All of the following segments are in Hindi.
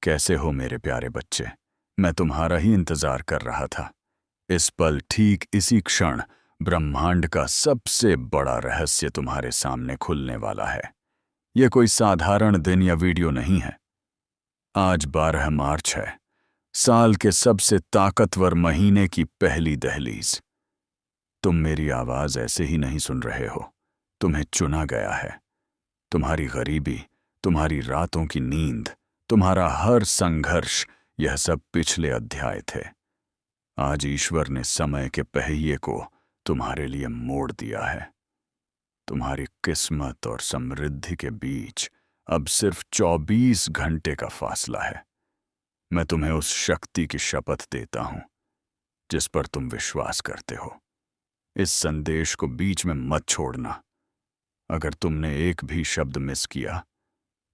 कैसे हो मेरे प्यारे बच्चे? मैं तुम्हारा ही इंतजार कर रहा था। इस पल ठीक इसी क्षण ब्रह्मांड का सबसे बड़ा रहस्य तुम्हारे सामने खुलने वाला है। यह कोई साधारण दिन या वीडियो नहीं है। आज 12 मार्च है, साल के सबसे ताकतवर महीने की पहली दहलीज। तुम मेरी आवाज ऐसे ही नहीं सुन रहे हो। तुम्हें चुना गया है। तुम्हारी गरीबी, तुम्हारी रातों की नींद, तुम्हारा हर संघर्ष, यह सब पिछले अध्याय थे। आज ईश्वर ने समय के पहिए को तुम्हारे लिए मोड़ दिया है। तुम्हारी किस्मत और समृद्धि के बीच अब सिर्फ 24 घंटे का फासला है। मैं तुम्हें उस शक्ति की शपथ देता हूं जिस पर तुम विश्वास करते हो। इस संदेश को बीच में मत छोड़ना। अगर तुमने एक भी शब्द मिस किया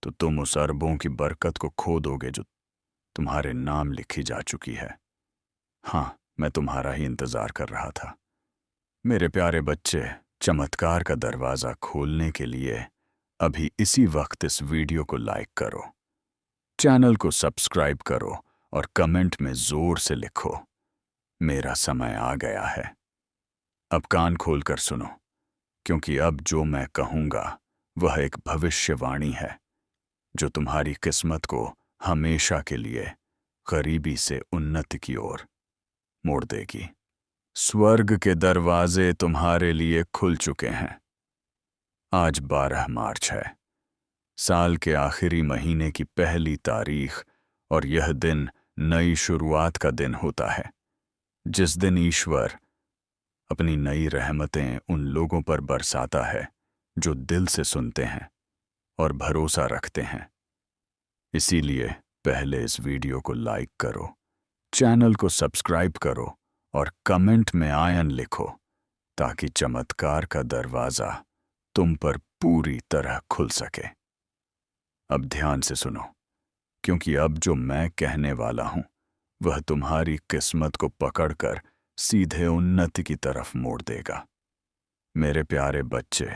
तो तुम उस अरबों की बरकत को खो दोगे जो तुम्हारे नाम लिखी जा चुकी है। हाँ, मैं तुम्हारा ही इंतजार कर रहा था। मेरे प्यारे बच्चे, चमत्कार का दरवाजा खोलने के लिए अभी इसी वक्त इस वीडियो को लाइक करो, चैनल को सब्सक्राइब करो और कमेंट में जोर से लिखो, मेरा समय आ गया है। अब कान खोलकर सुनो, क्योंकि अब जो मैं कहूंगा वह एक भविष्यवाणी है जो तुम्हारी किस्मत को हमेशा के लिए गरीबी से उन्नति की ओर मोड़ देगी। स्वर्ग के दरवाजे तुम्हारे लिए खुल चुके हैं। आज 12 मार्च है, साल के आखिरी महीने की पहली तारीख, और यह दिन नई शुरुआत का दिन होता है, जिस दिन ईश्वर अपनी नई रहमतें उन लोगों पर बरसाता है जो दिल से सुनते हैं और भरोसा रखते हैं। इसीलिए पहले इस वीडियो को लाइक करो, चैनल को सब्सक्राइब करो और कमेंट में आयन लिखो, ताकि चमत्कार का दरवाजा तुम पर पूरी तरह खुल सके। अब ध्यान से सुनो, क्योंकि अब जो मैं कहने वाला हूं वह तुम्हारी किस्मत को पकड़कर सीधे उन्नति की तरफ मोड़ देगा। मेरे प्यारे बच्चे,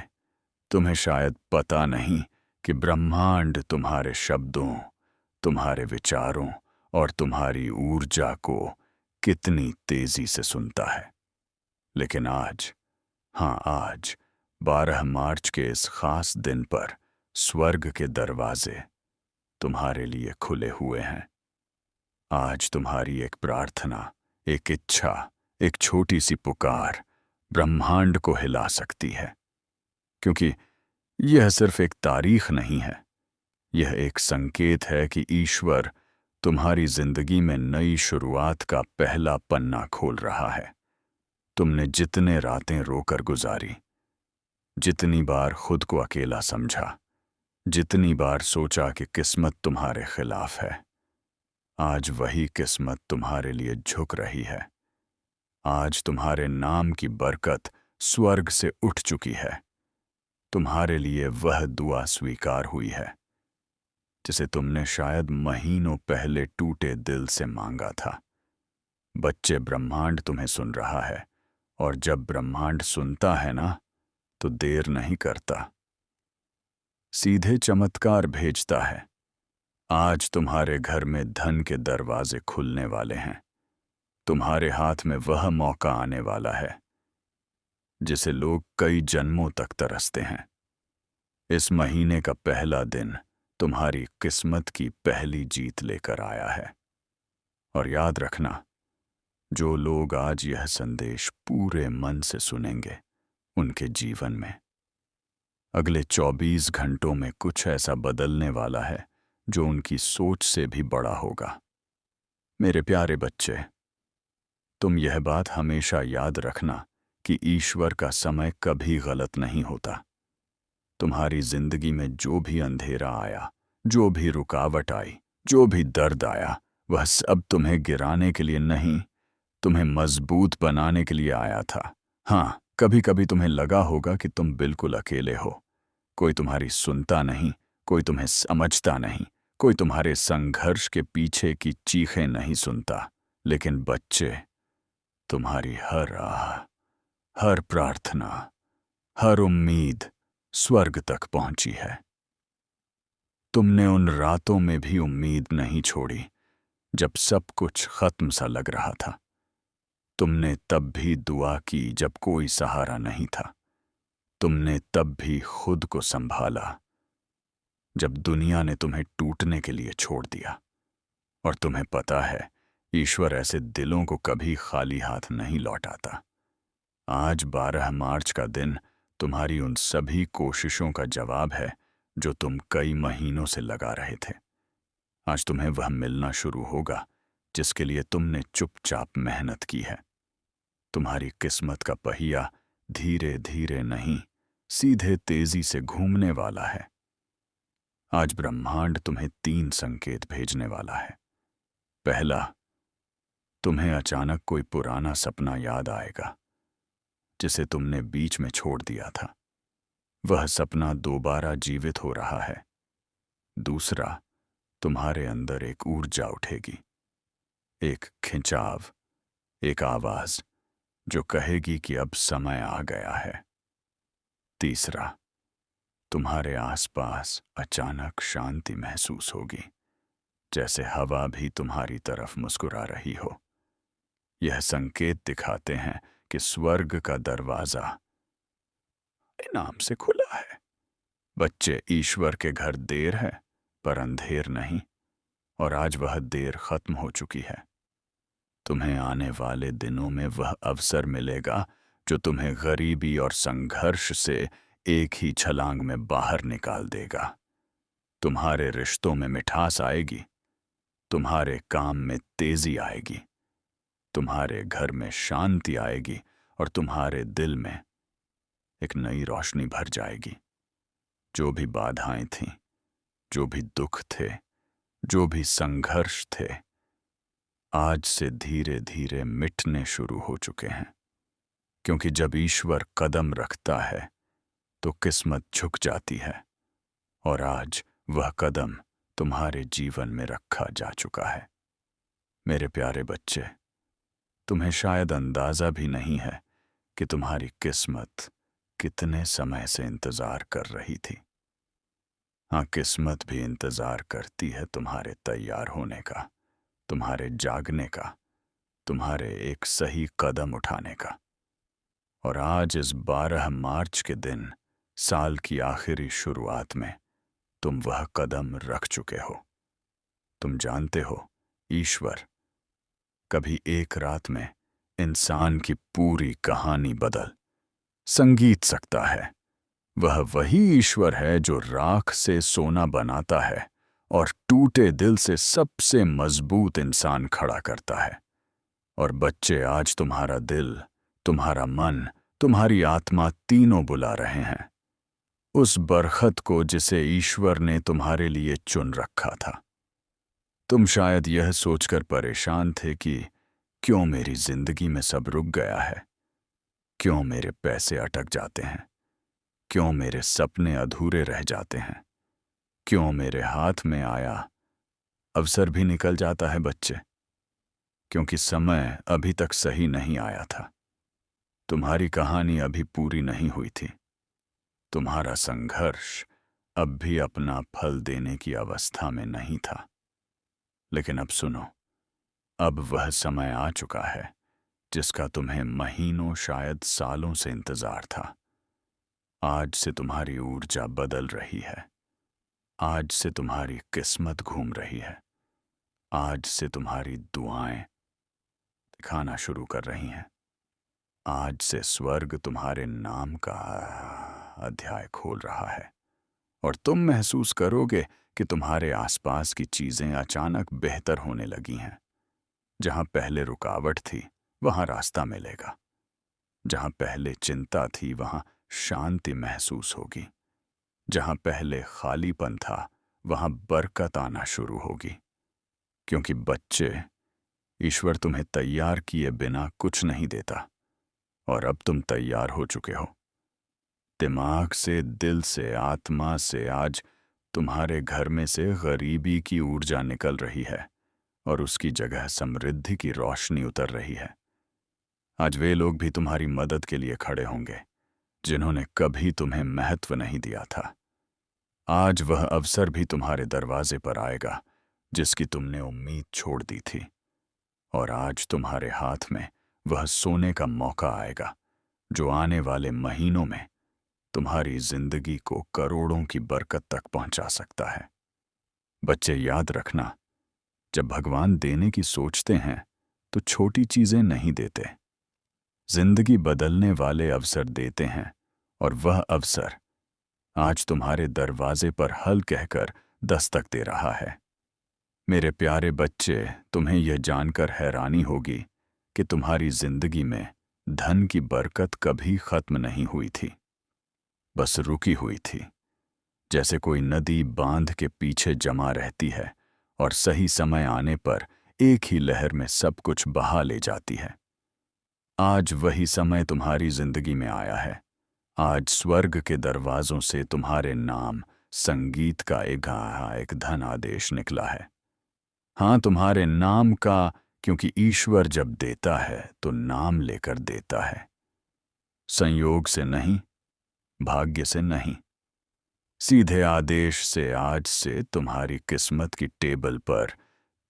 तुम्हें शायद पता नहीं कि ब्रह्मांड तुम्हारे शब्दों, तुम्हारे विचारों और तुम्हारी ऊर्जा को कितनी तेजी से सुनता है। लेकिन आज, हाँ आज, 12 मार्च के इस खास दिन पर स्वर्ग के दरवाजे तुम्हारे लिए खुले हुए हैं। आज तुम्हारी एक प्रार्थना, एक इच्छा, एक छोटी सी पुकार ब्रह्मांड को हिला सकती है, क्योंकि यह सिर्फ एक तारीख नहीं है, यह एक संकेत है कि ईश्वर तुम्हारी जिंदगी में नई शुरुआत का पहला पन्ना खोल रहा है। तुमने जितने रातें रोकर गुजारी, जितनी बार खुद को अकेला समझा, जितनी बार सोचा कि किस्मत तुम्हारे खिलाफ है, आज वही किस्मत तुम्हारे लिए झुक रही है। आज तुम्हारे नाम की बरकत स्वर्ग से उठ चुकी है। तुम्हारे लिए वह दुआ स्वीकार हुई है जिसे तुमने शायद महीनों पहले टूटे दिल से मांगा था। बच्चे, ब्रह्मांड तुम्हें सुन रहा है, और जब ब्रह्मांड सुनता है ना, तो देर नहीं करता, सीधे चमत्कार भेजता है। आज तुम्हारे घर में धन के दरवाजे खुलने वाले हैं। तुम्हारे हाथ में वह मौका आने वाला है जिसे लोग कई जन्मों तक तरसते हैं। इस महीने का पहला दिन तुम्हारी किस्मत की पहली जीत लेकर आया है। और याद रखना, जो लोग आज यह संदेश पूरे मन से सुनेंगे, उनके जीवन में अगले 24 घंटों में कुछ ऐसा बदलने वाला है जो उनकी सोच से भी बड़ा होगा। मेरे प्यारे बच्चे, तुम यह बात हमेशा याद रखना कि ईश्वर का समय कभी गलत नहीं होता। तुम्हारी जिंदगी में जो भी अंधेरा आया, जो भी रुकावट आई, जो भी दर्द आया, वह सब तुम्हें गिराने के लिए नहीं, तुम्हें मजबूत बनाने के लिए आया था। हाँ, कभी कभी तुम्हें लगा होगा कि तुम बिल्कुल अकेले हो। कोई तुम्हारी सुनता नहीं, कोई तुम्हें समझता नहीं, कोई तुम्हारे संघर्ष के पीछे की चीखें नहीं सुनता। लेकिन बच्चे, तुम्हारी हर आह, हर प्रार्थना, हर उम्मीद स्वर्ग तक पहुंची है। तुमने उन रातों में भी उम्मीद नहीं छोड़ी जब सब कुछ खत्म सा लग रहा था। तुमने तब भी दुआ की जब कोई सहारा नहीं था। तुमने तब भी खुद को संभाला जब दुनिया ने तुम्हें टूटने के लिए छोड़ दिया। और तुम्हें पता है, ईश्वर ऐसे दिलों को कभी खाली हाथ नहीं लौटाता। आज 12 मार्च का दिन तुम्हारी उन सभी कोशिशों का जवाब है जो तुम कई महीनों से लगा रहे थे। आज तुम्हें वह मिलना शुरू होगा जिसके लिए तुमने चुपचाप मेहनत की है। तुम्हारी किस्मत का पहिया धीरे धीरे नहीं, सीधे तेजी से घूमने वाला है। आज ब्रह्मांड तुम्हें 3 संकेत भेजने वाला है। पहला, तुम्हें अचानक कोई पुराना सपना याद आएगा जिसे तुमने बीच में छोड़ दिया था। वह सपना दोबारा जीवित हो रहा है। दूसरा, तुम्हारे अंदर एक ऊर्जा उठेगी, एक खिंचाव, एक आवाज जो कहेगी कि अब समय आ गया है। तीसरा, तुम्हारे आसपास अचानक शांति महसूस होगी, जैसे हवा भी तुम्हारी तरफ मुस्कुरा रही हो। यह संकेत दिखाते हैं कि स्वर्ग का दरवाजा इनाम से खुला है। बच्चे, ईश्वर के घर देर है पर अंधेर नहीं, और आज वह देर खत्म हो चुकी है। तुम्हें आने वाले दिनों में वह अवसर मिलेगा जो तुम्हें गरीबी और संघर्ष से एक ही छलांग में बाहर निकाल देगा। तुम्हारे रिश्तों में मिठास आएगी, तुम्हारे काम में तेजी आएगी, तुम्हारे घर में शांति आएगी, और तुम्हारे दिल में एक नई रोशनी भर जाएगी। जो भी बाधाएं थीं, जो भी दुख थे, जो भी संघर्ष थे, आज से धीरे धीरे मिटने शुरू हो चुके हैं। क्योंकि जब ईश्वर कदम रखता है तो किस्मत झुक जाती है, और आज वह कदम तुम्हारे जीवन में रखा जा चुका है। मेरे प्यारे बच्चे, तुम्हें शायद अंदाजा भी नहीं है कि तुम्हारी किस्मत कितने समय से इंतजार कर रही थी। हाँ, किस्मत भी इंतजार करती है तुम्हारे तैयार होने का, तुम्हारे जागने का, तुम्हारे एक सही कदम उठाने का। और आज इस 12 मार्च के दिन, साल की आखिरी शुरुआत में, तुम वह कदम रख चुके हो। तुम जानते हो, ईश्वर कभी एक रात में इंसान की पूरी कहानी बदल संगीत सकता है। वह वही ईश्वर है जो राख से सोना बनाता है और टूटे दिल से सबसे मजबूत इंसान खड़ा करता है। और बच्चे, आज तुम्हारा दिल, तुम्हारा मन, तुम्हारी आत्मा तीनों बुला रहे हैं उस बरखत को जिसे ईश्वर ने तुम्हारे लिए चुन रखा था। तुम शायद यह सोचकर परेशान थे कि क्यों मेरी जिंदगी में सब रुक गया है, क्यों मेरे पैसे अटक जाते हैं, क्यों मेरे सपने अधूरे रह जाते हैं, क्यों मेरे हाथ में आया अवसर भी निकल जाता है। बच्चे, क्योंकि समय अभी तक सही नहीं आया था। तुम्हारी कहानी अभी पूरी नहीं हुई थी। तुम्हारा संघर्ष अब भी अपना फल देने की अवस्था में नहीं था। लेकिन अब सुनो, अब वह समय आ चुका है जिसका तुम्हें महीनों, शायद सालों से इंतजार था। आज से तुम्हारी ऊर्जा बदल रही है। आज से तुम्हारी किस्मत घूम रही है। आज से तुम्हारी दुआएं दिखाना शुरू कर रही हैं। आज से स्वर्ग तुम्हारे नाम का अध्याय खोल रहा है, और तुम महसूस करोगे कि तुम्हारे आसपास की चीजें अचानक बेहतर होने लगी हैं। जहां पहले रुकावट थी, वहां रास्ता मिलेगा। जहां पहले चिंता थी, वहां शांति महसूस होगी। जहां पहले खालीपन था, वहां बरकत आना शुरू होगी। क्योंकि बच्चे, ईश्वर तुम्हें तैयार किए बिना कुछ नहीं देता, और अब तुम तैयार हो चुके हो। दिमाग से, दिल से, आत्मा से आज तुम्हारे घर में से गरीबी की ऊर्जा निकल रही है, और उसकी जगह समृद्धि की रोशनी उतर रही है। आज वे लोग भी तुम्हारी मदद के लिए खड़े होंगे जिन्होंने कभी तुम्हें महत्व नहीं दिया था। आज वह अवसर भी तुम्हारे दरवाजे पर आएगा जिसकी तुमने उम्मीद छोड़ दी थी। और आज तुम्हारे हाथ में वह सोने का मौका आएगा जो आने वाले महीनों में तुम्हारी जिंदगी को करोड़ों की बरकत तक पहुंचा सकता है। बच्चे, याद रखना, जब भगवान देने की सोचते हैं तो छोटी चीजें नहीं देते, जिंदगी बदलने वाले अवसर देते हैं। और वह अवसर आज तुम्हारे दरवाजे पर हल कहकर दस्तक दे रहा है। मेरे प्यारे बच्चे, तुम्हें यह जानकर हैरानी होगी कि तुम्हारी जिंदगी में धन की बरकत कभी खत्म नहीं हुई थी, बस रुकी हुई थी। जैसे कोई नदी बांध के पीछे जमा रहती है और सही समय आने पर एक ही लहर में सब कुछ बहा ले जाती है। आज वही समय तुम्हारी जिंदगी में आया है। आज स्वर्ग के दरवाजों से तुम्हारे नाम संगीत का एक धन आदेश निकला है। हाँ, तुम्हारे नाम का, क्योंकि ईश्वर जब देता है तो नाम लेकर देता है, संयोग से नहीं, भाग्य से नहीं, सीधे आदेश से। आज से तुम्हारी किस्मत की टेबल पर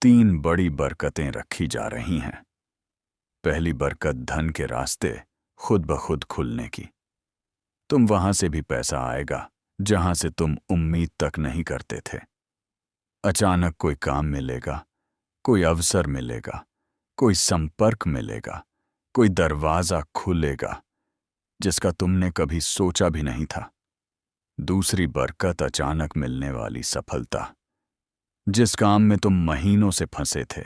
3 बड़ी बरकतें रखी जा रही हैं। पहली बरकत धन के रास्ते खुद ब खुद खुलने की। तुम वहां से भी पैसा आएगा जहां से तुम उम्मीद तक नहीं करते थे। अचानक कोई काम मिलेगा, कोई अवसर मिलेगा, कोई संपर्क मिलेगा, कोई दरवाजा खुलेगा जिसका तुमने कभी सोचा भी नहीं था। दूसरी बरकत अचानक मिलने वाली सफलता। जिस काम में तुम महीनों से फंसे थे,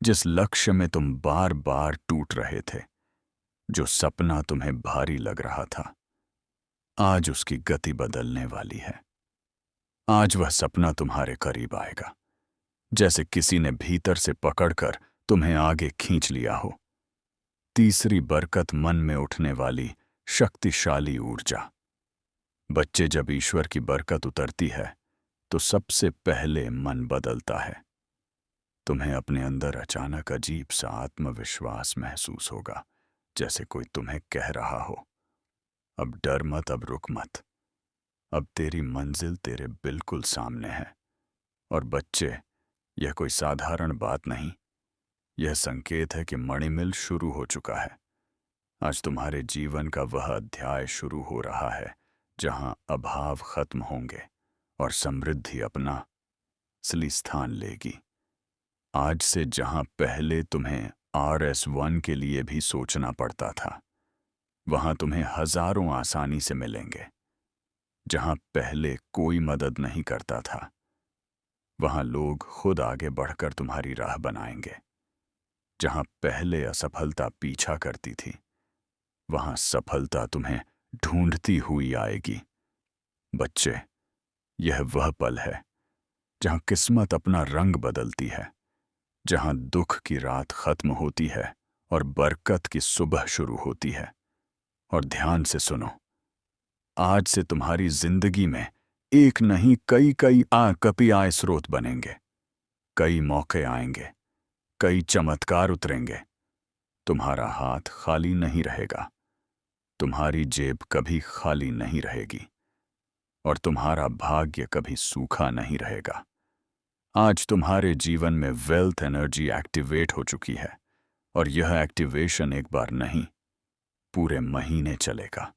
जिस लक्ष्य में तुम बार बार टूट रहे थे, जो सपना तुम्हें भारी लग रहा था, आज उसकी गति बदलने वाली है। आज वह सपना तुम्हारे करीब आएगा, जैसे किसी ने भीतर से पकड़कर तुम्हें आगे खींच लिया हो। तीसरी बरकत मन में उठने वाली शक्तिशाली ऊर्जा। बच्चे, जब ईश्वर की बरकत उतरती है तो सबसे पहले मन बदलता है। तुम्हें अपने अंदर अचानक अजीब सा आत्मविश्वास महसूस होगा, जैसे कोई तुम्हें कह रहा हो, अब डर मत, अब रुक मत, अब तेरी मंजिल तेरे बिल्कुल सामने है। और बच्चे, यह कोई साधारण बात नहीं, यह संकेत है कि मणिमिल शुरू हो चुका है। आज तुम्हारे जीवन का वह अध्याय शुरू हो रहा है जहां अभाव खत्म होंगे और समृद्धि अपना असली स्थान लेगी। आज से जहां पहले तुम्हें RS1 के लिए भी सोचना पड़ता था, वहां तुम्हें हजारों आसानी से मिलेंगे। जहां पहले कोई मदद नहीं करता था, वहां लोग खुद आगे बढ़कर तुम्हारी राह बनाएंगे। जहां पहले असफलता पीछा करती थी, वहां सफलता तुम्हें ढूंढती हुई आएगी। बच्चे, यह वह पल है जहां किस्मत अपना रंग बदलती है, जहां दुख की रात खत्म होती है और बरकत की सुबह शुरू होती है। और ध्यान से सुनो, आज से तुम्हारी जिंदगी में एक नहीं कई आय स्रोत बनेंगे। कई मौके आएंगे, कई चमत्कार उतरेंगे। तुम्हारा हाथ खाली नहीं रहेगा, तुम्हारी जेब कभी खाली नहीं रहेगी, और तुम्हारा भाग्य कभी सूखा नहीं रहेगा। आज तुम्हारे जीवन में वेल्थ एनर्जी एक्टिवेट हो चुकी है, और यह एक्टिवेशन एक बार नहीं, पूरे महीने चलेगा।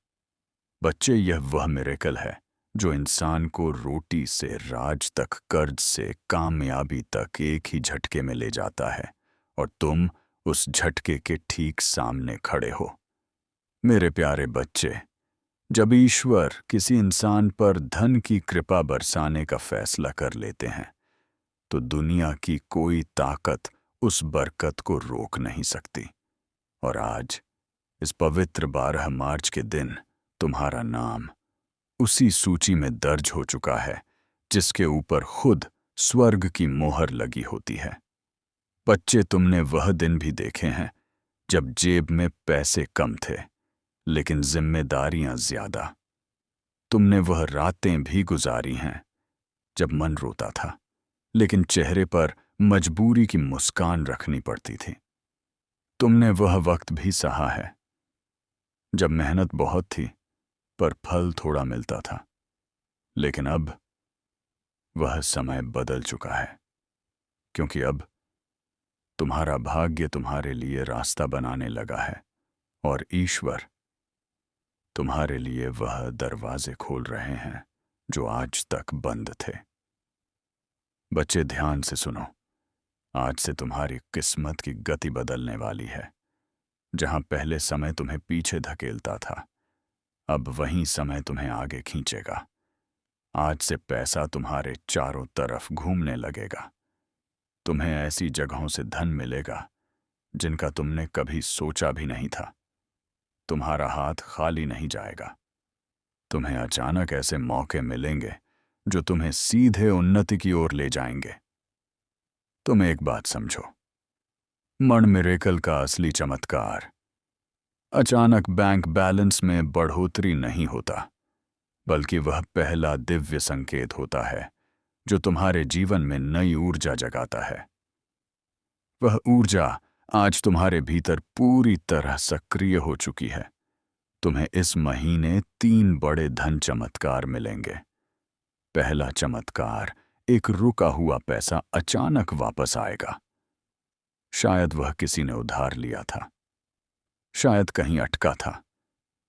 बच्चे, यह वह मिरेकल है जो इंसान को रोटी से राज तक, कर्ज से कामयाबी तक एक ही झटके में ले जाता है, और तुम उस झटके के ठीक सामने खड़े हो। मेरे प्यारे बच्चे, जब ईश्वर किसी इंसान पर धन की कृपा बरसाने का फैसला कर लेते हैं, तो दुनिया की कोई ताकत उस बरकत को रोक नहीं सकती। और आज इस पवित्र 12 मार्च के दिन तुम्हारा नाम उसी सूची में दर्ज हो चुका है जिसके ऊपर खुद स्वर्ग की मोहर लगी होती है। बच्चे, तुमने वह दिन भी देखे हैं जब जेब में पैसे कम थे लेकिन जिम्मेदारियां ज्यादा। तुमने वह रातें भी गुजारी हैं जब मन रोता था लेकिन चेहरे पर मजबूरी की मुस्कान रखनी पड़ती थी। तुमने वह वक्त भी सहा है जब मेहनत बहुत थी पर फल थोड़ा मिलता था, लेकिन अब वह समय बदल चुका है, क्योंकि अब तुम्हारा भाग्य तुम्हारे लिए रास्ता बनाने लगा है और ईश्वर तुम्हारे लिए वह दरवाजे खोल रहे हैं जो आज तक बंद थे। बच्चे, ध्यान से सुनो। आज से तुम्हारी किस्मत की गति बदलने वाली है। जहां पहले समय तुम्हें पीछे धकेलता था, अब वही समय तुम्हें आगे खींचेगा। आज से पैसा तुम्हारे चारों तरफ घूमने लगेगा। तुम्हें ऐसी जगहों से धन मिलेगा जिनका तुमने कभी सोचा भी नहीं था। तुम्हारा हाथ खाली नहीं जाएगा। तुम्हें अचानक ऐसे मौके मिलेंगे जो तुम्हें सीधे उन्नति की ओर ले जाएंगे। तुम एक बात समझो, मण मिरेकल का असली चमत्कार अचानक बैंक बैलेंस में बढ़ोतरी नहीं होता, बल्कि वह पहला दिव्य संकेत होता है जो तुम्हारे जीवन में नई ऊर्जा जगाता है। वह ऊर्जा आज तुम्हारे भीतर पूरी तरह सक्रिय हो चुकी है। तुम्हें इस महीने 3 बड़े धन चमत्कार मिलेंगे। पहला चमत्कार, एक रुका हुआ पैसा अचानक वापस आएगा। शायद वह किसी ने उधार लिया था, शायद कहीं अटका था,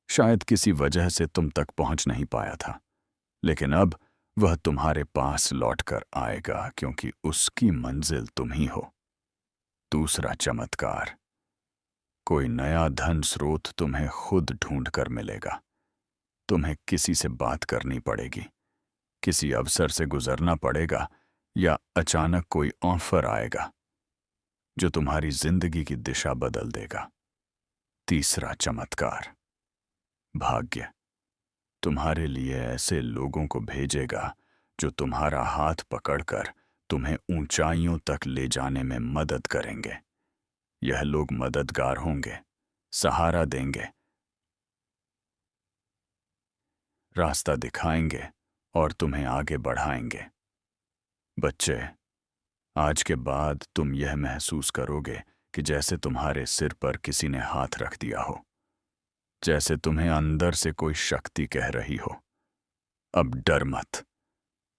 शायद किसी वजह से तुम तक पहुंच नहीं पाया था, लेकिन अब वह तुम्हारे पास लौटकर आएगा, क्योंकि उसकी मंजिल तुम ही हो। दूसरा चमत्कार, कोई नया धन स्रोत तुम्हें खुद ढूंढ कर मिलेगा। तुम्हें किसी से बात करनी पड़ेगी, किसी अवसर से गुजरना पड़ेगा, या अचानक कोई ऑफर आएगा जो तुम्हारी जिंदगी की दिशा बदल देगा। तीसरा चमत्कार, भाग्य तुम्हारे लिए ऐसे लोगों को भेजेगा जो तुम्हारा हाथ पकड़कर तुम्हें ऊंचाइयों तक ले जाने में मदद करेंगे। यह लोग मददगार होंगे, सहारा देंगे, रास्ता दिखाएंगे और तुम्हें आगे बढ़ाएंगे। बच्चे, आज के बाद तुम यह महसूस करोगे कि जैसे तुम्हारे सिर पर किसी ने हाथ रख दिया हो, जैसे तुम्हें अंदर से कोई शक्ति कह रही हो, अब डर मत,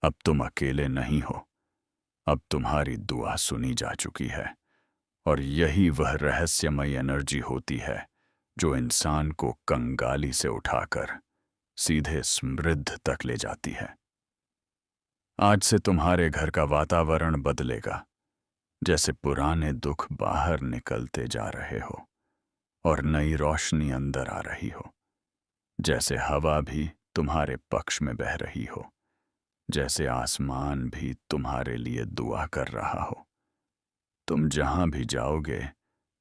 अब तुम अकेले नहीं हो, अब तुम्हारी दुआ सुनी जा चुकी है। और यही वह रहस्यमय एनर्जी होती है जो इंसान को कंगाली से उठाकर सीधे समृद्ध तक ले जाती है। आज से तुम्हारे घर का वातावरण बदलेगा, जैसे पुराने दुख बाहर निकलते जा रहे हो और नई रोशनी अंदर आ रही हो, जैसे हवा भी तुम्हारे पक्ष में बह रही हो, जैसे आसमान भी तुम्हारे लिए दुआ कर रहा हो। तुम जहां भी जाओगे,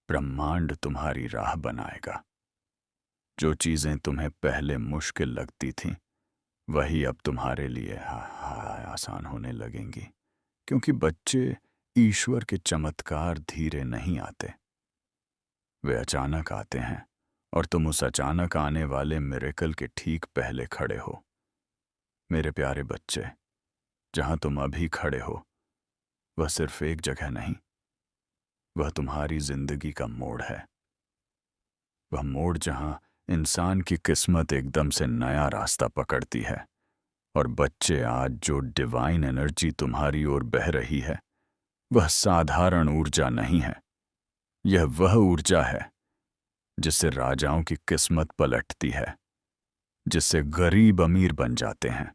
ब्रह्मांड तुम्हारी राह बनाएगा। जो चीजें तुम्हें पहले मुश्किल लगती थीं, वही अब तुम्हारे लिए आसान होने लगेंगी, क्योंकि बच्चे, ईश्वर के चमत्कार धीरे नहीं आते, वे अचानक आते हैं, और तुम उस अचानक आने वाले मिरेकल के ठीक पहले खड़े हो। मेरे प्यारे बच्चे, जहां तुम अभी खड़े हो, वह सिर्फ एक जगह नहीं, वह तुम्हारी जिंदगी का मोड़ है। वह मोड़ जहां इंसान की किस्मत एकदम से नया रास्ता पकड़ती है। और बच्चे, आज जो डिवाइन एनर्जी तुम्हारी ओर बह रही है, वह साधारण ऊर्जा नहीं है। यह वह ऊर्जा है जिससे राजाओं की किस्मत पलटती है, जिससे गरीब अमीर बन जाते हैं,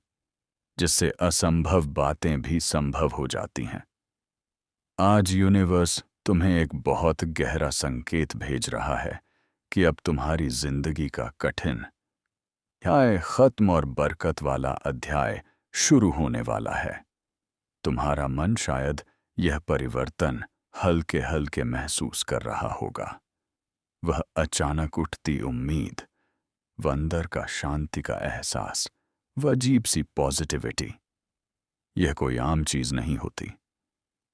जिससे असंभव बातें भी संभव हो जाती हैं। आज यूनिवर्स तुम्हें एक बहुत गहरा संकेत भेज रहा है कि अब तुम्हारी जिंदगी का कठिन खत्म और बरकत वाला अध्याय शुरू होने वाला है। तुम्हारा मन शायद यह परिवर्तन हल्के हल्के महसूस कर रहा होगा। वह अचानक उठती उम्मीद, वह अंदर का शांति का एहसास, वह अजीब सी पॉजिटिविटी। यह कोई आम चीज नहीं होती।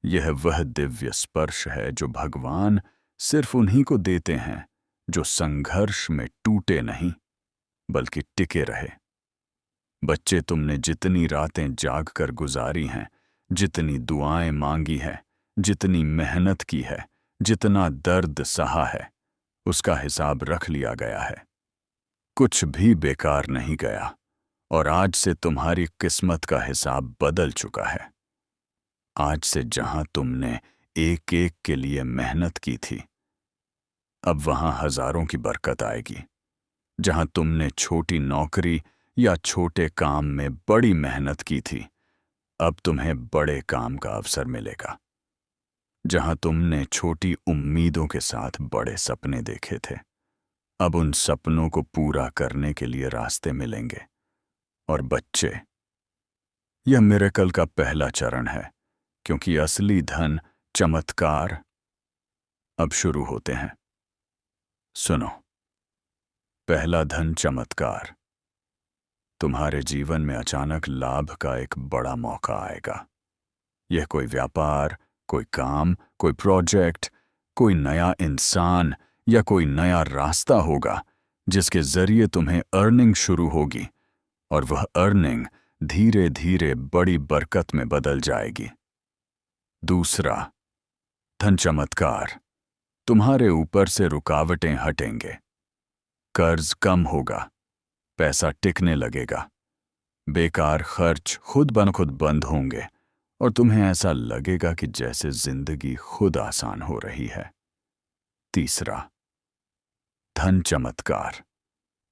यह वह दिव्य स्पर्श है जो भगवान सिर्फ उन्हीं को देते हैं जो संघर्ष में टूटे नहीं, बल्कि टिके रहे। बच्चे, तुमने जितनी रातें जाग कर गुजारी हैं, जितनी दुआएं मांगी हैं, जितनी मेहनत की है, जितना दर्द सहा है, उसका हिसाब रख लिया गया है। कुछ भी बेकार नहीं गया, और आज से तुम्हारी किस्मत का हिसाब बदल चुका है। आज से जहां तुमने एक एक के लिए मेहनत की थी, अब वहां हजारों की बरकत आएगी। जहां तुमने छोटी नौकरी या छोटे काम में बड़ी मेहनत की थी, अब तुम्हें बड़े काम का अवसर मिलेगा। जहां तुमने छोटी उम्मीदों के साथ बड़े सपने देखे थे, अब उन सपनों को पूरा करने के लिए रास्ते मिलेंगे। और बच्चे, यह मिरेकल का पहला चरण है, क्योंकि असली धन, चमत्कार अब शुरू होते हैं। सुनो, पहला धन चमत्कार। तुम्हारे जीवन में अचानक लाभ का एक बड़ा मौका आएगा। यह कोई व्यापार, कोई काम, कोई प्रोजेक्ट, कोई नया इंसान या कोई नया रास्ता होगा जिसके जरिए तुम्हें अर्निंग शुरू होगी, और वह अर्निंग धीरे धीरे बड़ी बरकत में बदल जाएगी। दूसरा, धन चमत्कार। तुम्हारे ऊपर से रुकावटें हटेंगे, कर्ज कम होगा, पैसा टिकने लगेगा, बेकार खर्च खुद ब खुद बंद होंगे, और तुम्हें ऐसा लगेगा कि जैसे जिंदगी खुद आसान हो रही है। तीसरा, धन चमत्कार।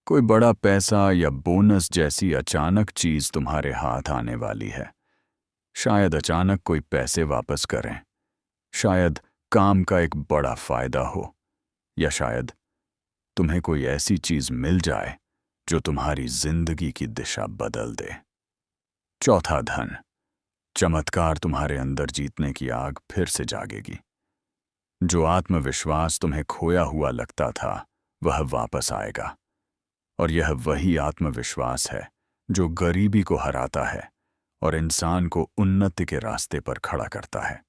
कोई बड़ा पैसा या बोनस जैसी अचानक चीज तुम्हारे हाथ आने वाली है। शायद अचानक कोई पैसे वापस करें, शायद काम का एक बड़ा फायदा हो, या शायद तुम्हें कोई ऐसी चीज मिल जाए जो तुम्हारी जिंदगी की दिशा बदल दे। चौथा धन चमत्कार। तुम्हारे अंदर जीतने की आग फिर से जागेगी। जो आत्मविश्वास तुम्हें खोया हुआ लगता था, वह वापस आएगा। और यह वही आत्मविश्वास है जो गरीबी को हराता है और इंसान को उन्नति के रास्ते पर खड़ा करता है।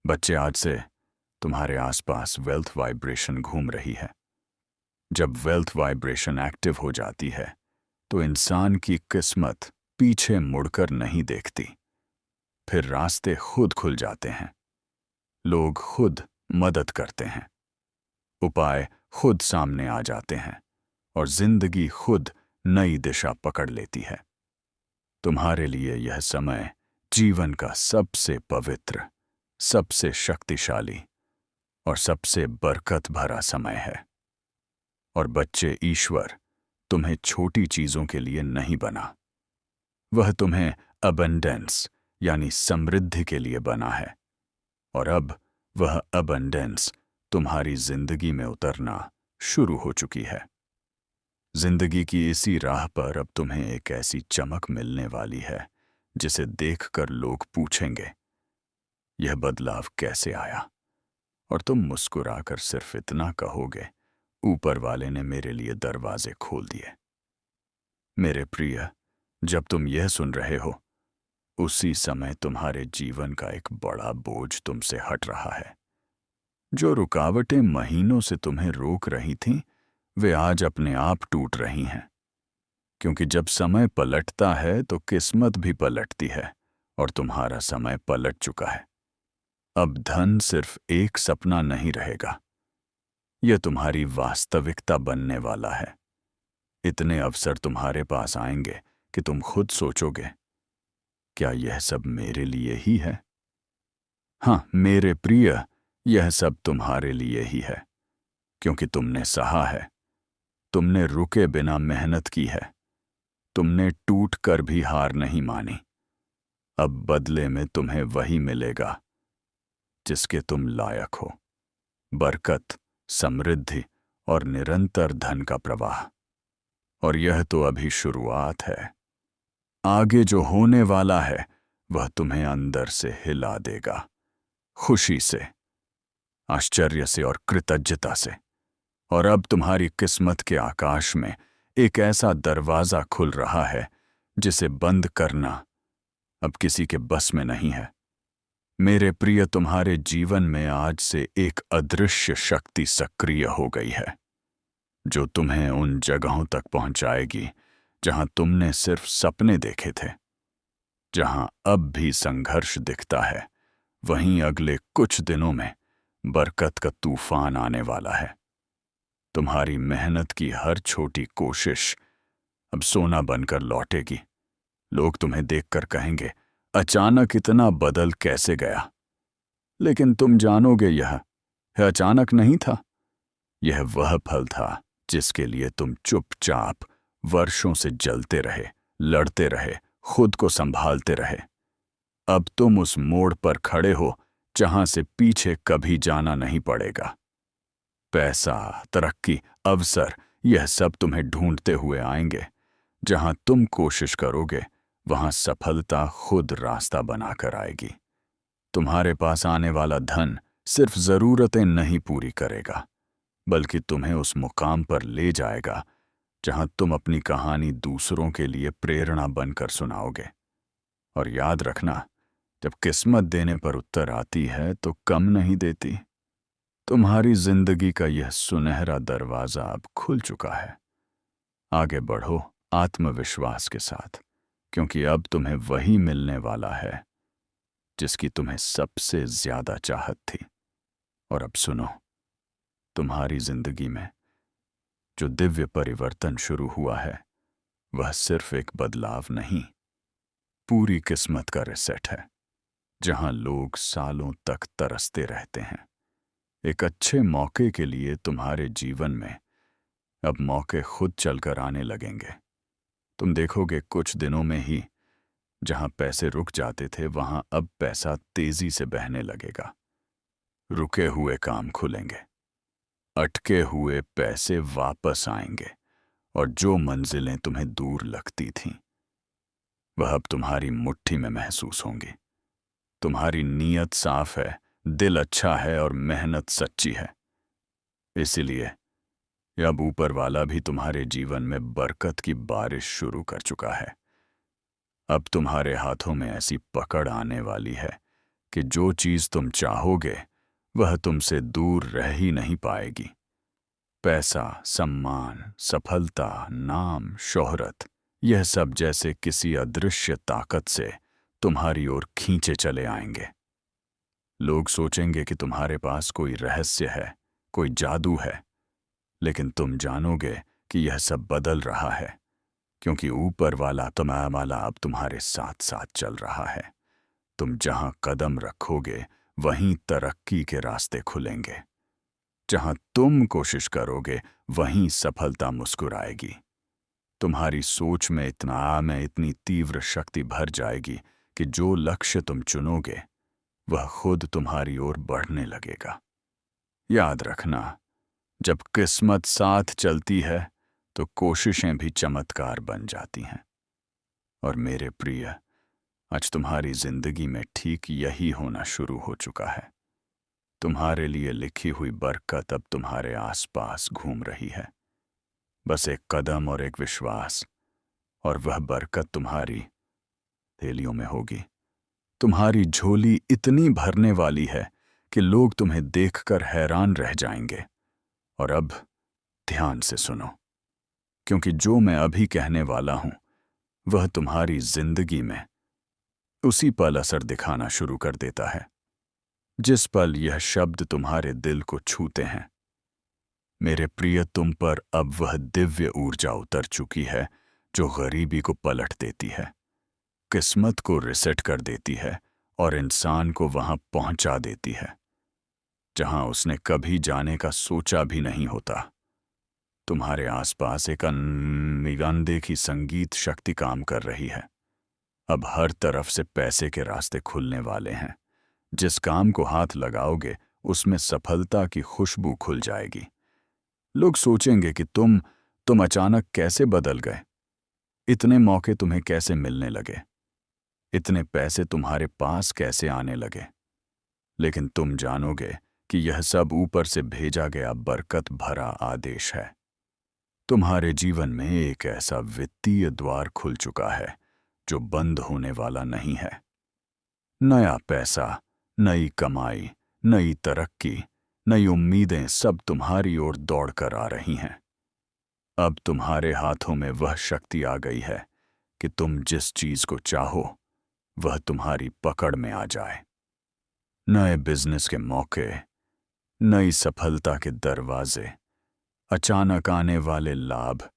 बच्चे, आज से तुम्हारे आसपास वेल्थ वाइब्रेशन घूम रही है। जब वेल्थ वाइब्रेशन एक्टिव हो जाती है, तो इंसान की किस्मत पीछे मुड़कर नहीं देखती। फिर रास्ते खुद खुल जाते हैं, लोग खुद मदद करते हैं, उपाय खुद सामने आ जाते हैं, और जिंदगी खुद नई दिशा पकड़ लेती है। तुम्हारे लिए यह समय जीवन का सबसे पवित्र, सबसे शक्तिशाली और सबसे बरकत भरा समय है। और बच्चे, ईश्वर तुम्हें छोटी चीजों के लिए नहीं बना, वह तुम्हें अबंडेंस यानी समृद्धि के लिए बना है। और अब वह अबंडेंस तुम्हारी जिंदगी में उतरना शुरू हो चुकी है। जिंदगी की इसी राह पर अब तुम्हें एक ऐसी चमक मिलने वाली है जिसे देखकर लोग पूछेंगे, यह बदलाव कैसे आया? और तुम मुस्कुराकर सिर्फ इतना कहोगे, ऊपर वाले ने मेरे लिए दरवाजे खोल दिए। मेरे प्रिय, जब तुम यह सुन रहे हो, उसी समय तुम्हारे जीवन का एक बड़ा बोझ तुमसे हट रहा है। जो रुकावटें महीनों से तुम्हें रोक रही थीं, वे आज अपने आप टूट रही हैं। क्योंकि जब समय पलटता है तो किस्मत भी पलटती है, और तुम्हारा समय पलट चुका है। अब धन सिर्फ एक सपना नहीं रहेगा, यह तुम्हारी वास्तविकता बनने वाला है। इतने अवसर तुम्हारे पास आएंगे कि तुम खुद सोचोगे, क्या यह सब मेरे लिए ही है? हाँ मेरे प्रिय, यह सब तुम्हारे लिए ही है, क्योंकि तुमने सहा है, तुमने रुके बिना मेहनत की है, तुमने टूट कर भी हार नहीं मानी। अब बदले में तुम्हें वही मिलेगा जिसके तुम लायक हो, बरकत, समृद्धि और निरंतर धन का प्रवाह। और यह तो अभी शुरुआत है। आगे जो होने वाला है वह तुम्हें अंदर से हिला देगा, खुशी से, आश्चर्य से और कृतज्ञता से। और अब तुम्हारी किस्मत के आकाश में एक ऐसा दरवाजा खुल रहा है जिसे बंद करना अब किसी के बस में नहीं है। मेरे प्रिय, तुम्हारे जीवन में आज से एक अदृश्य शक्ति सक्रिय हो गई है, जो तुम्हें उन जगहों तक पहुंचाएगी जहां तुमने सिर्फ सपने देखे थे। जहां अब भी संघर्ष दिखता है, वहीं अगले कुछ दिनों में बरकत का तूफान आने वाला है। तुम्हारी मेहनत की हर छोटी कोशिश अब सोना बनकर लौटेगी। लोग तुम्हें देखकर कहेंगे, अचानक इतना बदल कैसे गया? लेकिन तुम जानोगे यह अचानक नहीं था। यह वह फल था जिसके लिए तुम चुपचाप वर्षों से जलते रहे, लड़ते रहे, खुद को संभालते रहे। अब तुम उस मोड़ पर खड़े हो जहां से पीछे कभी जाना नहीं पड़ेगा। पैसा, तरक्की, अवसर, यह सब तुम्हें ढूंढते हुए आएंगे। जहां तुम कोशिश करोगे वहां सफलता खुद रास्ता बनाकर आएगी। तुम्हारे पास आने वाला धन सिर्फ जरूरतें नहीं पूरी करेगा, बल्कि तुम्हें उस मुकाम पर ले जाएगा जहां तुम अपनी कहानी दूसरों के लिए प्रेरणा बनकर सुनाओगे। और याद रखना, जब किस्मत देने पर उत्तर आती है तो कम नहीं देती। तुम्हारी जिंदगी का यह सुनहरा दरवाजा अब खुल चुका है। आगे बढ़ो आत्मविश्वास के साथ, क्योंकि अब तुम्हें वही मिलने वाला है जिसकी तुम्हें सबसे ज्यादा चाहत थी। और अब सुनो, तुम्हारी जिंदगी में जो दिव्य परिवर्तन शुरू हुआ है वह सिर्फ एक बदलाव नहीं, पूरी किस्मत का रिसेट है। जहां लोग सालों तक तरसते रहते हैं एक अच्छे मौके के लिए, तुम्हारे जीवन में अब मौके खुद चलकर आने लगेंगे। तुम देखोगे कुछ दिनों में ही जहां पैसे रुक जाते थे वहां अब पैसा तेजी से बहने लगेगा। रुके हुए काम खुलेंगे, अटके हुए पैसे वापस आएंगे, और जो मंजिलें तुम्हें दूर लगती थीं वह अब तुम्हारी मुट्ठी में महसूस होंगी। तुम्हारी नीयत साफ है, दिल अच्छा है और मेहनत सच्ची है। इसीलिए अब ऊपर वाला भी तुम्हारे जीवन में बरकत की बारिश शुरू कर चुका है। अब तुम्हारे हाथों में ऐसी पकड़ आने वाली है कि जो चीज तुम चाहोगे वह तुमसे दूर रह ही नहीं पाएगी। पैसा, सम्मान, सफलता, नाम, शोहरत, यह सब जैसे किसी अदृश्य ताकत से तुम्हारी ओर खींचे चले आएंगे। लोग सोचेंगे कि तुम्हारे पास कोई रहस्य है, कोई जादू है, लेकिन तुम जानोगे कि यह सब बदल रहा है, क्योंकि ऊपर वाला तुम्हारा अब तुम्हारे साथ साथ चल रहा है। तुम जहां कदम रखोगे वहीं तरक्की के रास्ते खुलेंगे। जहां तुम कोशिश करोगे वहीं सफलता मुस्कुराएगी। तुम्हारी सोच में इतनी तीव्र शक्ति भर जाएगी कि जो लक्ष्य तुम चुनोगे वह खुद तुम्हारी ओर बढ़ने लगेगा। याद रखना, जब किस्मत साथ चलती है तो कोशिशें भी चमत्कार बन जाती हैं। और मेरे प्रिय, आज तुम्हारी जिंदगी में ठीक यही होना शुरू हो चुका है। तुम्हारे लिए लिखी हुई बरकत अब तुम्हारे आसपास घूम रही है। बस एक कदम और एक विश्वास, और वह बरकत तुम्हारी थैलियों में होगी। तुम्हारी झोली इतनी भरने वाली है कि लोग तुम्हें देखकर हैरान रह जाएंगे। और अब ध्यान से सुनो, क्योंकि जो मैं अभी कहने वाला हूं वह तुम्हारी जिंदगी में उसी पल असर दिखाना शुरू कर देता है जिस पल यह शब्द तुम्हारे दिल को छूते हैं। मेरे प्रिय, तुम पर अब वह दिव्य ऊर्जा उतर चुकी है जो गरीबी को पलट देती है, किस्मत को रिसेट कर देती है और इंसान को वहां पहुंचा देती है जहां उसने कभी जाने का सोचा भी नहीं होता। तुम्हारे आसपास एक अनदेखी संगीत शक्ति काम कर रही है। अब हर तरफ से पैसे के रास्ते खुलने वाले हैं। जिस काम को हाथ लगाओगे उसमें सफलता की खुशबू खुल जाएगी। लोग सोचेंगे कि तुम अचानक कैसे बदल गए, इतने मौके तुम्हें कैसे मिलने लगे, इतने पैसे तुम्हारे पास कैसे आने लगे। लेकिन तुम जानोगे कि यह सब ऊपर से भेजा गया बरकत भरा आदेश है। तुम्हारे जीवन में एक ऐसा वित्तीय द्वार खुल चुका है जो बंद होने वाला नहीं है। नया पैसा, नई कमाई, नई तरक्की, नई उम्मीदें सब तुम्हारी ओर दौड़कर आ रही हैं। अब तुम्हारे हाथों में वह शक्ति आ गई है कि तुम जिस चीज को चाहो वह तुम्हारी पकड़ में आ जाए। नए बिजनेस के मौके, नई सफलता के दरवाजे, अचानक आने वाले लाभ,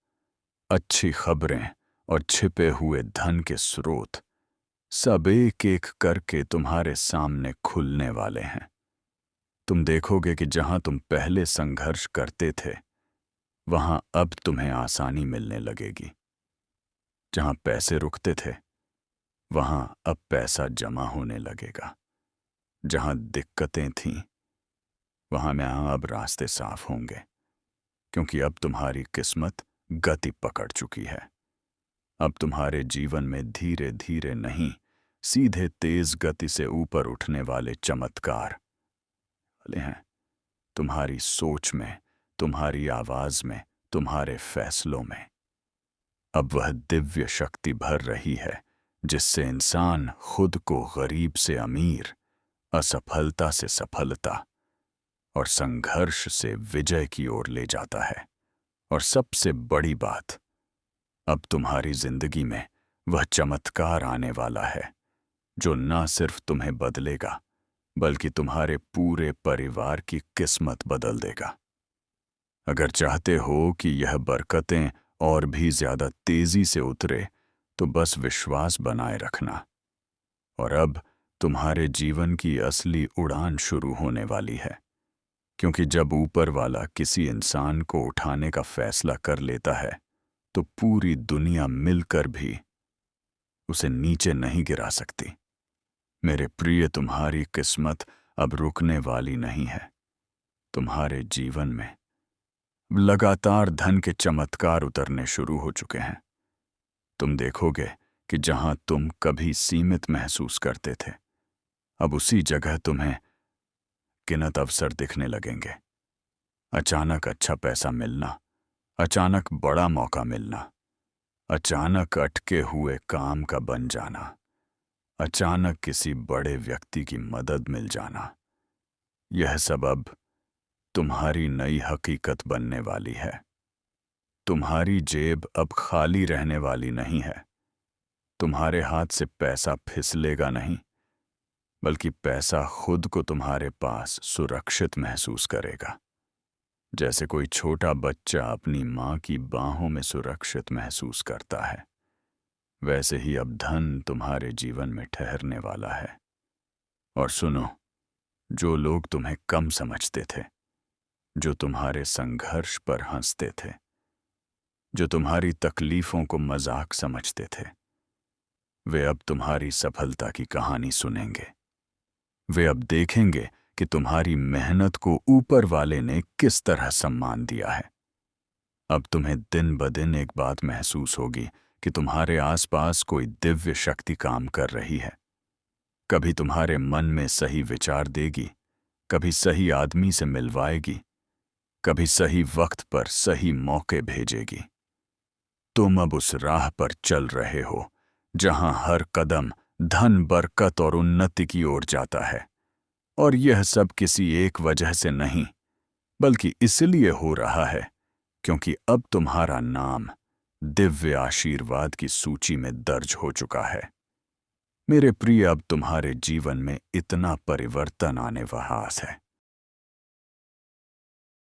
अच्छी खबरें और छिपे हुए धन के स्रोत सब एक एक करके तुम्हारे सामने खुलने वाले हैं। तुम देखोगे कि जहां तुम पहले संघर्ष करते थे, वहां अब तुम्हें आसानी मिलने लगेगी। जहां पैसे रुकते थे, वहां अब पैसा जमा होने लगेगा। जहां दिक्कतें थीं, वहां में अब रास्ते साफ होंगे, क्योंकि अब तुम्हारी किस्मत गति पकड़ चुकी है। अब तुम्हारे जीवन में धीरे धीरे नहीं, सीधे तेज गति से ऊपर उठने वाले चमत्कार वाले हैं। तुम्हारी सोच में, तुम्हारी आवाज में, तुम्हारे फैसलों में। अब वह दिव्य शक्ति भर रही है जिससे इंसान खुद को गरीब से अमीर, असफलता से सफलता और संघर्ष से विजय की ओर ले जाता है। और सबसे बड़ी बात, अब तुम्हारी जिंदगी में वह चमत्कार आने वाला है जो न सिर्फ तुम्हें बदलेगा, बल्कि तुम्हारे पूरे परिवार की किस्मत बदल देगा। अगर चाहते हो कि यह बरकतें और भी ज्यादा तेजी से उतरे, तो बस विश्वास बनाए रखना। और अब तुम्हारे जीवन की असली उड़ान शुरू होने वाली है, क्योंकि जब ऊपर वाला किसी इंसान को उठाने का फैसला कर लेता है, तो पूरी दुनिया मिलकर भी उसे नीचे नहीं गिरा सकती। मेरे प्रिय, तुम्हारी किस्मत अब रुकने वाली नहीं है। तुम्हारे जीवन में लगातार धन के चमत्कार उतरने शुरू हो चुके हैं। तुम देखोगे कि जहां तुम कभी सीमित महसूस करते थे, अब उसी जगह तुम्हें गिनत अवसर दिखने लगेंगे। अचानक अच्छा पैसा मिलना, अचानक बड़ा मौका मिलना, अचानक अटके हुए काम का बन जाना, अचानक किसी बड़े व्यक्ति की मदद मिल जाना। यह सब अब तुम्हारी नई हकीकत बनने वाली है। तुम्हारी जेब अब खाली रहने वाली नहीं है। तुम्हारे हाथ से पैसा फिसलेगा नहीं, बल्कि पैसा खुद को तुम्हारे पास सुरक्षित महसूस करेगा। जैसे कोई छोटा बच्चा अपनी माँ की बाहों में सुरक्षित महसूस करता है, वैसे ही अब धन तुम्हारे जीवन में ठहरने वाला है। और सुनो, जो लोग तुम्हें कम समझते थे, जो तुम्हारे संघर्ष पर हंसते थे, जो तुम्हारी तकलीफों को मजाक समझते थे, वे अब तुम्हारी सफलता की कहानी सुनेंगे। वे अब देखेंगे कि तुम्हारी मेहनत को ऊपर वाले ने किस तरह सम्मान दिया है। अब तुम्हें दिन ब दिन एक बात महसूस होगी कि तुम्हारे आसपास कोई दिव्य शक्ति काम कर रही है। कभी तुम्हारे मन में सही विचार देगी, कभी सही आदमी से मिलवाएगी, कभी सही वक्त पर सही मौके भेजेगी। तुम अब उस राह पर चल रहे हो जहां हर कदम धन, बरकत और उन्नति की ओर जाता है। और यह सब किसी एक वजह से नहीं, बल्कि इसलिए हो रहा है क्योंकि अब तुम्हारा नाम दिव्य आशीर्वाद की सूची में दर्ज हो चुका है। मेरे प्रिय, अब तुम्हारे जीवन में इतना परिवर्तन आने वाला है